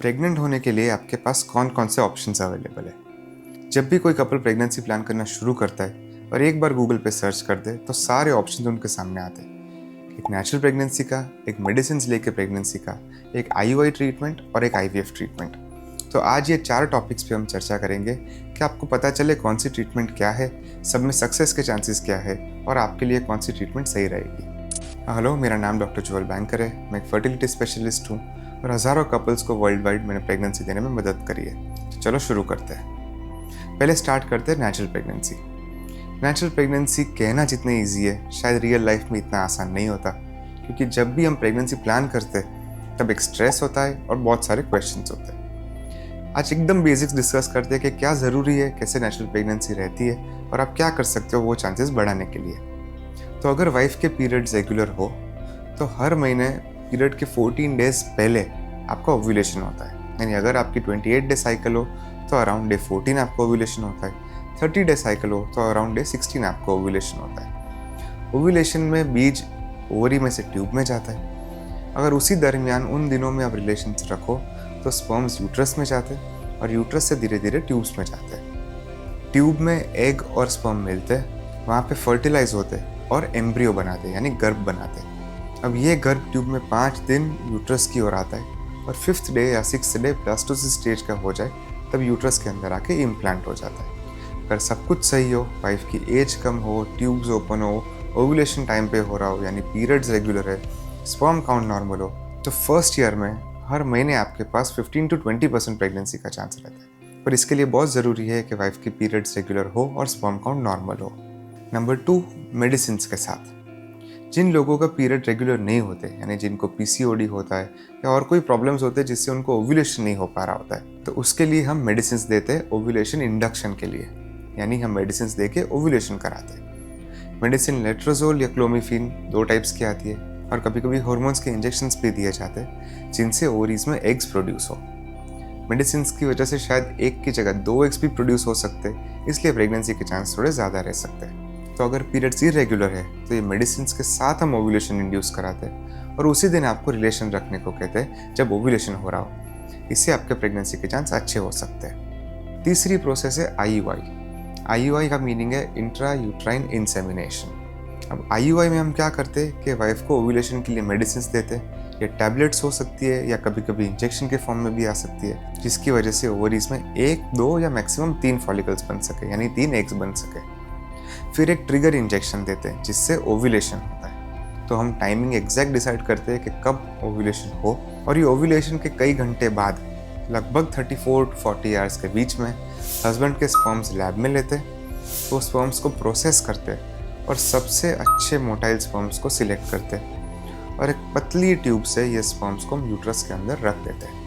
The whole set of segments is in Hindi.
प्रेग्नेंट होने के लिए आपके पास कौन कौन से ऑप्शंस अवेलेबल है। जब भी कोई कपल प्रेगनेंसी प्लान करना शुरू करता है और एक बार गूगल पे सर्च कर दे तो सारे ऑप्शंस उनके सामने आते हैं। एक नेचुरल प्रेगनेंसी का, एक मेडिसिन लेके प्रेगनेंसी का, एक आईयूआई ट्रीटमेंट और एक आईवीएफ ट्रीटमेंट। तो आज ये 4 टॉपिक्स पे हम चर्चा करेंगे कि आपको पता चले कौन सी ट्रीटमेंट क्या है, सब में सक्सेस के चांसेस क्या है और आपके लिए कौन सी ट्रीटमेंट सही रहेगी। हेलो, मेरा नाम डॉक्टर जुअल बैंकर है। मैं एक फर्टिलिटी स्पेशलिस्ट हूँ और हज़ारों कपल्स को वर्ल्ड वाइड मैंने प्रेगनेंसी देने में मदद करी है। तो चलो शुरू करते हैं। पहले स्टार्ट करते हैं नेचुरल प्रेगनेंसी। नेचुरल प्रेगनेंसी कहना जितनी ईजी है, शायद रियल लाइफ में इतना आसान नहीं होता, क्योंकि जब भी हम प्रेगनेंसी प्लान करते हैं तब एक स्ट्रेस होता है और बहुत सारे क्वेश्चंस होते हैं। आज एकदम बेसिक्स डिस्कस करते हैं कि क्या ज़रूरी है, कैसे नेचुरल प्रेगनेंसी रहती है और आप क्या कर सकते हो वो चांसेस बढ़ाने के लिए। तो अगर वाइफ के पीरियड्स रेगुलर हो तो हर महीने पीरियड के 14 डेज पहले आपका ओव्यूलेशन होता है। यानी अगर आपकी 28 डे साइकिल हो तो अराउंड डे 14 आपको ओव्यूलेशन होता है। 30 डे साइकिल हो तो अराउंड डे 16 आपको ओव्यूलेशन होता है। ओव्यूलेशन में बीज ओवरी में से ट्यूब में जाता है। अगर उसी दरमियान उन दिनों में आप रिलेशंस रखो तो स्पर्म्स यूट्रस में जाते हैं और यूट्रस से धीरे धीरे ट्यूब्स में जाते हैं। ट्यूब में एग और स्पर्म मिलते हैं, वहाँ पे फर्टिलाइज होते हैं और एम्ब्रियो बनाते हैं, यानी गर्भ बनाते हैं। अब ये गर्भ ट्यूब में 5 दिन यूट्रस की ओर आता है और 5th डे या 6th डे ब्लास्टोसिस स्टेज का हो जाए तब यूट्रस के अंदर आके इम्प्लांट हो जाता है। अगर सब कुछ सही हो, वाइफ की एज कम हो, ट्यूब्स ओपन हो, ओव्यूलेशन टाइम पे हो रहा हो, यानी पीरियड्स रेगुलर है, स्पर्म काउंट नॉर्मल हो, तो फर्स्ट ईयर में हर महीने आपके पास 15 to 20% प्रेगनेंसी का चांस रहता है। पर इसके लिए बहुत ज़रूरी है कि वाइफ की पीरियड्स रेगुलर हो और स्पर्म काउंट नॉर्मल हो। नंबर 2, मेडिसिन के साथ। जिन लोगों का पीरियड रेगुलर नहीं होते, यानी जिनको पीसीओडी होता है या और कोई प्रॉब्लम्स होते हैं जिससे उनको ओव्यूलेशन नहीं हो पा रहा होता है, तो उसके लिए हम मेडिसिन देते हैं ओव्यूलेशन इंडक्शन के लिए। यानी हम मेडिसिन दे के ओव्यूलेशन कराते हैं। मेडिसिन लेट्रोजोल या क्लोमिफिन 2 टाइप्स की आती है और कभी कभी हार्मोन्स के इंजेक्शंस भी दिए जाते हैं जिनसे ओवरीज में एग्स प्रोड्यूस हो। मेडिसिन की वजह से शायद एक की जगह 2 एग्स भी प्रोड्यूस हो सकते हैं, इसलिए प्रेगनेंसी के चांस थोड़े ज़्यादा रह सकते हैं। तो अगर पीरियड्स इरेगुलर है तो ये मेडिसिन के साथ हम ओव्यूलेशन इंड्यूस कराते हैं और उसी दिन आपको रिलेशन रखने को कहते हैं जब ओव्यूलेशन हो रहा हो। इससे आपके प्रेगनेंसी के चांस अच्छे हो सकते हैं। तीसरी प्रोसेस है आईयूआई। आईयूआई का मीनिंग है इंट्रा यूट्राइन इंसेमिनेशन। अब आईयूआई में हम क्या करते हैं कि वाइफ को ओव्यूलेशन के लिए मेडिसिन देते हैं। ये टैबलेट्स हो सकती है या कभी कभी इंजेक्शन के फॉर्म में भी आ सकती है, जिसकी वजह से ओवरीज में 1, 2 या मैक्सिमम 3 फॉलिकल्स बन सके, यानी 3 एग्स बन सके। फिर एक ट्रिगर इंजेक्शन देते हैं जिससे ओव्यूलेशन होता है। तो हम टाइमिंग एग्जैक्ट डिसाइड करते हैं कि कब ओव्यूलेशन हो, और ये ओव्यूलेशन के कई घंटे बाद लगभग 34 to 40 आवर्स के बीच में हस्बैंड के स्पर्म्स लैब में लेते हैं। तो स्पर्म्स को प्रोसेस करते हैं और सबसे अच्छे मोटाइल स्पर्म्स को सिलेक्ट करते हैं और एक पतली ट्यूब से ये स्पर्म्स को हम यूट्रस के अंदर रख देते हैं।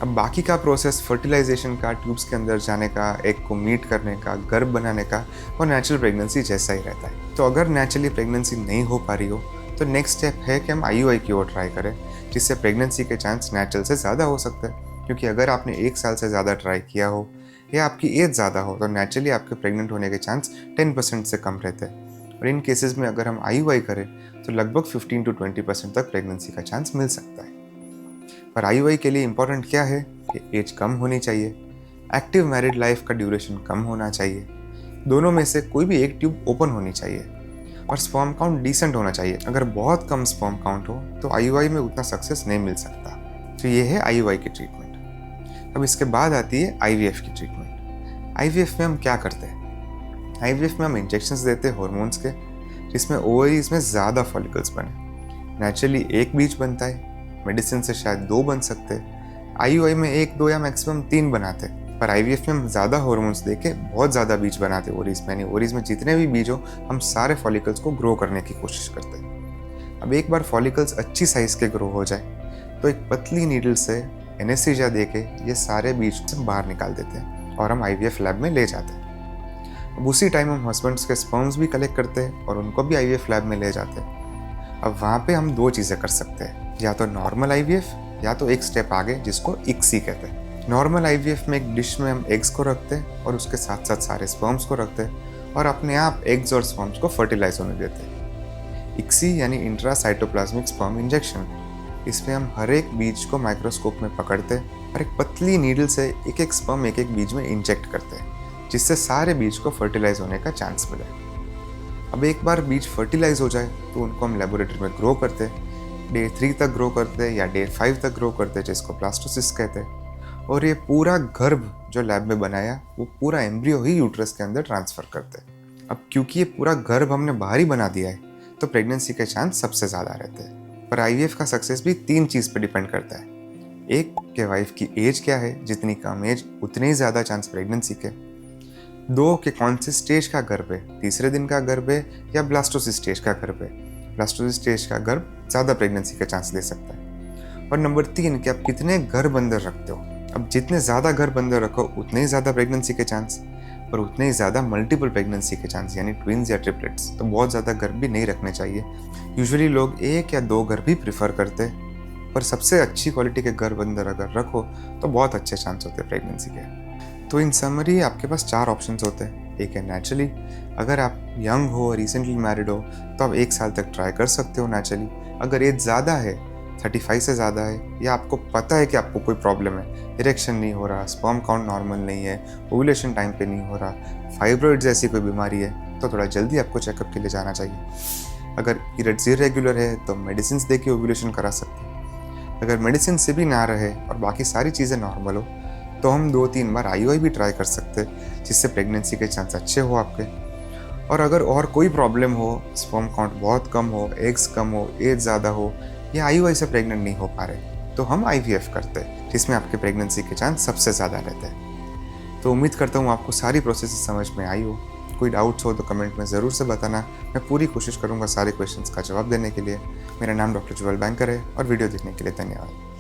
अब बाकी का प्रोसेस फर्टिलाइजेशन का, ट्यूब्स के अंदर जाने का, एग को मीट करने का, गर्भ बनाने का, और नेचुरल प्रेगनेंसी जैसा ही रहता है। तो अगर नेचुरली प्रेगनेंसी नहीं हो पा रही हो तो नेक्स्ट स्टेप है कि हम आईयूआई की ओर ट्राई करें, जिससे प्रेगनेंसी के चांस नेचुरल से ज़्यादा हो सकते हैं। क्योंकि अगर आपने 1 साल से ज़्यादा ट्राई किया हो या आपकी एज ज़्यादा हो तो नेचुरली आपके प्रेग्नेंट होने के चांस 10% से कम रहते हैं। और इन केसेस में अगर हम आईयूआई करें तो लगभग 15 to 20% तक प्रेगनेंसी का चांस मिल सकता है। पर आईयूआई के लिए इंपॉर्टेंट क्या है कि एज कम होनी चाहिए, एक्टिव मैरिड लाइफ का ड्यूरेशन कम होना चाहिए, दोनों में से कोई भी एक ट्यूब ओपन होनी चाहिए, और स्पर्म काउंट डिसेंट होना चाहिए। अगर बहुत कम स्पर्म काउंट हो तो आईयूआई में उतना सक्सेस नहीं मिल सकता। तो ये है आईयूआई की ट्रीटमेंट। अब इसके बाद आती है आईवीएफ की ट्रीटमेंट। आईवीएफ में हम क्या करते हैं? आईवीएफ में हम इंजेक्शंस देते हैं हार्मोन्स के, जिसमें ओवरीज में ज़्यादा फॉलिकल्स बने। नेचुरली 1 बीज बनता है, मेडिसिन से शायद 2 बन सकते हैं। आईयूआई में 1, 2 या मैक्सिमम 3 बनाते हैं। पर आईवीएफ में हम ज़्यादा हार्मोन्स देके बहुत ज़्यादा बीज बनाते हैं ओवरीज में, यानी ओवरीज में जितने भी बीज हो हम सारे फॉलिकल्स को ग्रो करने की कोशिश करते हैं। अब एक बार फॉलिकल्स अच्छी साइज़ के ग्रो हो जाए तो एक पतली नीडल से एनेस्थीसिया देके ये सारे बीज से बाहर निकाल देते हैं और हम आईवीएफ लैब में ले जाते हैं। अब उसी टाइम हम हस्बैंड्स के स्पर्म्स भी कलेक्ट करते हैं और उनको भी आईवीएफ लैब में ले जाते हैं। अब वहाँ पे हम 2 चीज़ें कर सकते हैं, या तो नॉर्मल आईवीएफ या तो एक स्टेप आगे जिसको इक्सी कहते हैं। नॉर्मल आईवीएफ में एक डिश में हम एग्स को रखते हैं और उसके साथ साथ सारे स्पर्म्स को रखते हैं और अपने आप एग्स और स्पर्म्स को फर्टिलाइज होने देते हैं। इक्सी यानी इंट्रा साइटोप्लाज्मिक स्पर्म इंजेक्शन, इसमें हम हर एक बीज को माइक्रोस्कोप में पकड़ते और एक पतली नीडल से एक एक स्पर्म एक एक बीज में इंजेक्ट करते हैं, जिससे सारे बीज को फर्टिलाइज होने का चांस मिले। अब एक बार बीज फर्टिलाइज हो जाए तो उनको हम लेबोरेटरी में ग्रो करते हैं, डे 3 तक ग्रो करते हैं या डे 5 तक ग्रो करते हैं, जिसको ब्लास्टोसिस्ट कहते हैं। और ये पूरा गर्भ जो लैब में बनाया वो पूरा एम्ब्रियो ही यूट्रस के अंदर ट्रांसफर करते हैं। अब क्योंकि ये पूरा गर्भ हमने बाहर ही बना दिया है तो प्रेगनेंसी के चांस सबसे ज़्यादा रहते हैं। पर आईवीएफ का सक्सेस भी 3 चीज़ पे डिपेंड करता है। एक, कि वाइफ की एज क्या है, जितनी कम एज उतने ही ज़्यादा चांस प्रेगनेंसी के। 2, कि कौन से स्टेज का गर्भ है, तीसरे दिन का गर्भ है या ब्लास्टोसिस स्टेज का गर्भ है। ब्लास्टोसिस स्टेज का गर्भ ज़्यादा प्रेगनेंसी का चांस दे सकता है। और नंबर 3, कि आप कितने गर्भ अंदर रखते हो। अब जितने ज़्यादा गर्भ अंदर रखो उतने ही ज़्यादा प्रेगनेंसी के चांस, और उतने ही ज़्यादा मल्टीपल प्रेगनेंसी के चांस, यानी ट्विन्स या ट्रिपलेट्स। तो बहुत ज़्यादा गर्भ भी नहीं रखने चाहिए। यूजुअली लोग 1 या 2 गर्भ ही प्रेफर करते हैं, पर सबसे अच्छी क्वालिटी के गर्भ अंदर अगर रखो तो बहुत अच्छे चांस होते हैं प्रेगनेंसी के। तो इन समरी आपके पास 4 ऑप्शंस होते हैं। एक है नेचुरली, अगर आप यंग हो, रिसेंटली मैरिड हो तो आप 1 साल तक ट्राई कर सकते हो नेचुरली। अगर एज ज़्यादा है, 35 से ज़्यादा है, या आपको पता है कि आपको कोई प्रॉब्लम है, इरेक्शन नहीं हो रहा, स्पर्म काउंट नॉर्मल नहीं है, ओव्यूलेशन टाइम पे नहीं हो रहा, फाइब्रॉइड जैसी कोई बीमारी है, तो थोड़ा जल्दी आपको चेकअप के लिए जाना चाहिए। अगर पीरियड्स इरेगुलर है तो मेडिसिन दे के ओव्यूलेशन करा सकते हैं। अगर मेडिसिन से भी ना रहे और बाकी सारी चीज़ें नॉर्मल हो तो हम 2-3 बार IUI भी ट्राई कर सकते हैं, जिससे प्रेगनेंसी के चांस अच्छे हो आपके। और अगर और कोई प्रॉब्लम हो, स्पर्म काउंट बहुत कम हो, एग्स कम हो, एज ज़्यादा हो, या IUI से प्रेग्नेंट नहीं हो पा रहे, तो हम IVF करते हैं, जिसमें आपके प्रेगनेंसी के चांस सबसे ज़्यादा रहते हैं। तो उम्मीद करता हूँ आपको सारी प्रोसेस समझ में आई हो। कोई डाउट्स हो तो कमेंट में ज़रूर से बताना। मैं पूरी कोशिश करूँगा सारे क्वेश्चंस का जवाब देने के लिए। मेरा नाम डॉक्टर जुगल बैंकर है और वीडियो देखने के लिए धन्यवाद।